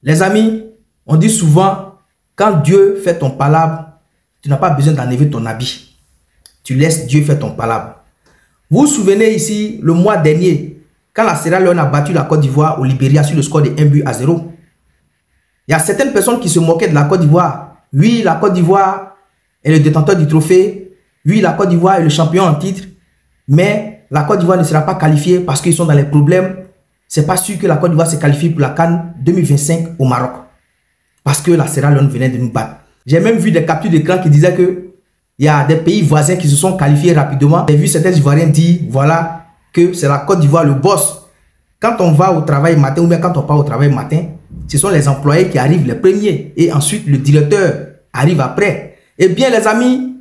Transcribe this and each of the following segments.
Les amis, on dit souvent, quand Dieu fait ton palabre, tu n'as pas besoin d'enlever ton habit. Tu laisses Dieu faire ton palabre. Vous vous souvenez ici, le mois dernier, quand la Sierra Leone a battu la Côte d'Ivoire au Libéria sur le score de 1-0. Il y a certaines personnes qui se moquaient de la Côte d'Ivoire. Oui, la Côte d'Ivoire est le détenteur du trophée. Oui, la Côte d'Ivoire est le champion en titre. Mais la Côte d'Ivoire ne sera pas qualifiée parce qu'ils sont dans les problèmes. C'est pas sûr que la Côte d'Ivoire se qualifie pour la CAN 2025 au Maroc. Parce que la Sierra Leone venait de nous battre. J'ai même vu des captures d'écran qui disaient que il y a des pays voisins qui se sont qualifiés rapidement. J'ai vu certains Ivoiriens dire, voilà, que c'est la Côte d'Ivoire le boss. Quand on va au travail matin ou bien quand on part au travail matin, ce sont les employés qui arrivent les premiers. Et ensuite, le directeur arrive après. Eh bien, les amis,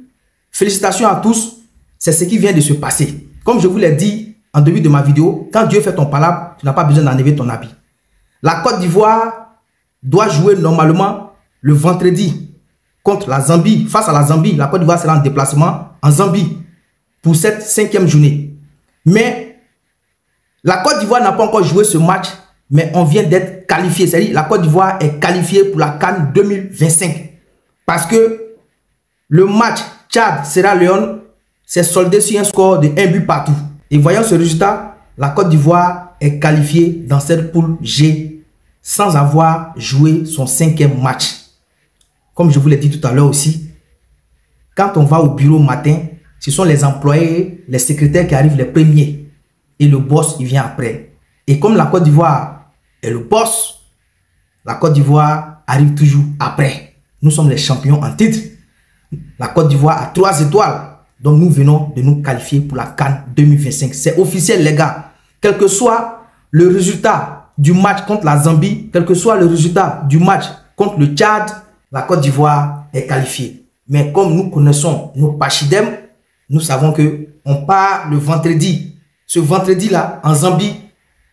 félicitations à tous. C'est ce qui vient de se passer. Comme je vous l'ai dit en début de ma vidéo, quand Dieu fait ton palabre, tu n'as pas besoin d'enlever ton habit. La Côte d'Ivoire doit jouer normalement le vendredi contre la Zambie. Face à la Zambie, la Côte d'Ivoire sera en déplacement en Zambie pour cette 5e journée. Mais la Côte d'Ivoire n'a pas encore joué ce match, mais on vient d'être qualifié. C'est-à-dire la Côte d'Ivoire est qualifiée pour la CAN 2025. Parce que le match Tchad-Sierra Leone s'est soldé sur un score de 1 but partout. Et voyant ce résultat, la Côte d'Ivoire est qualifiée dans cette poule G sans avoir joué son 5e match. Comme je vous l'ai dit tout à l'heure aussi, quand on va au bureau matin, ce sont les employés, les secrétaires qui arrivent les premiers. Et le boss, il vient après. Et comme la Côte d'Ivoire est le boss, la Côte d'Ivoire arrive toujours après. Nous sommes les champions en titre. La Côte d'Ivoire a 3 étoiles. Donc nous venons de nous qualifier pour la CAN 2025. C'est officiel les gars. Quel que soit le résultat du match contre la Zambie, quel que soit le résultat du match contre le Tchad, la Côte d'Ivoire est qualifiée. Mais comme nous connaissons nos pachidem, nous savons que on part le vendredi. Ce vendredi-là, en Zambie,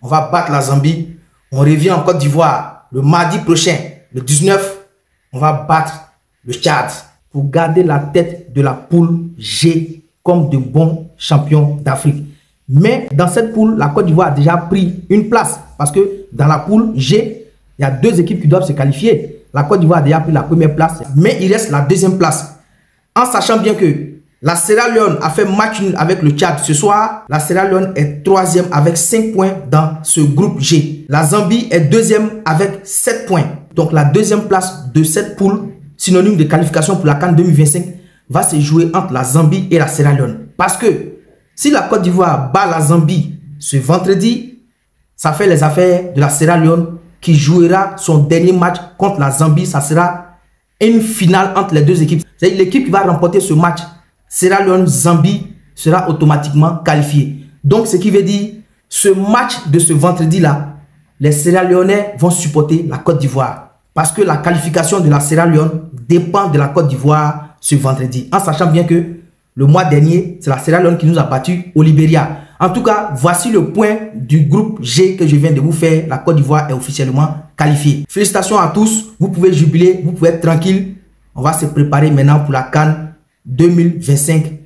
on va battre la Zambie. On revient en Côte d'Ivoire le mardi prochain, le 19. On va battre le Tchad pour garder la tête de la poule G comme de bons champions d'Afrique. Mais dans cette poule, la Côte d'Ivoire a déjà pris une place. Parce que dans la poule G, il y a 2 équipes qui doivent se qualifier. La Côte d'Ivoire a déjà pris la première place, mais il reste la 2e place. En sachant bien que la Sierra Leone a fait match nul avec le Tchad ce soir, la Sierra Leone est 3e avec 5 points dans ce groupe G. La Zambie est 2e avec 7 points. Donc la 2e place de cette poule, synonyme de qualification pour la CAN 2025, va se jouer entre la Zambie et la Sierra Leone. Parce que si la Côte d'Ivoire bat la Zambie ce vendredi, ça fait les affaires de la Sierra Leone qui jouera son dernier match contre la Zambie. Ça sera une finale entre les 2 équipes. C'est l'équipe qui va remporter ce match, Sierra Leone-Zambie, sera automatiquement qualifiée. Donc ce qui veut dire, ce match de ce vendredi-là, les Sierra Leonais vont supporter la Côte d'Ivoire. Parce que la qualification de la Sierra Leone dépend de la Côte d'Ivoire ce vendredi. En sachant bien que le mois dernier, c'est la Sierra Leone qui nous a battus au Libéria. En tout cas, voici le point du groupe G que je viens de vous faire. La Côte d'Ivoire est officiellement qualifiée. Félicitations à tous. Vous pouvez jubiler, vous pouvez être tranquille. On va se préparer maintenant pour la CAN 2025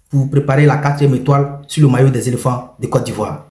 pour préparer la 4e étoile sur le maillot des éléphants de Côte d'Ivoire.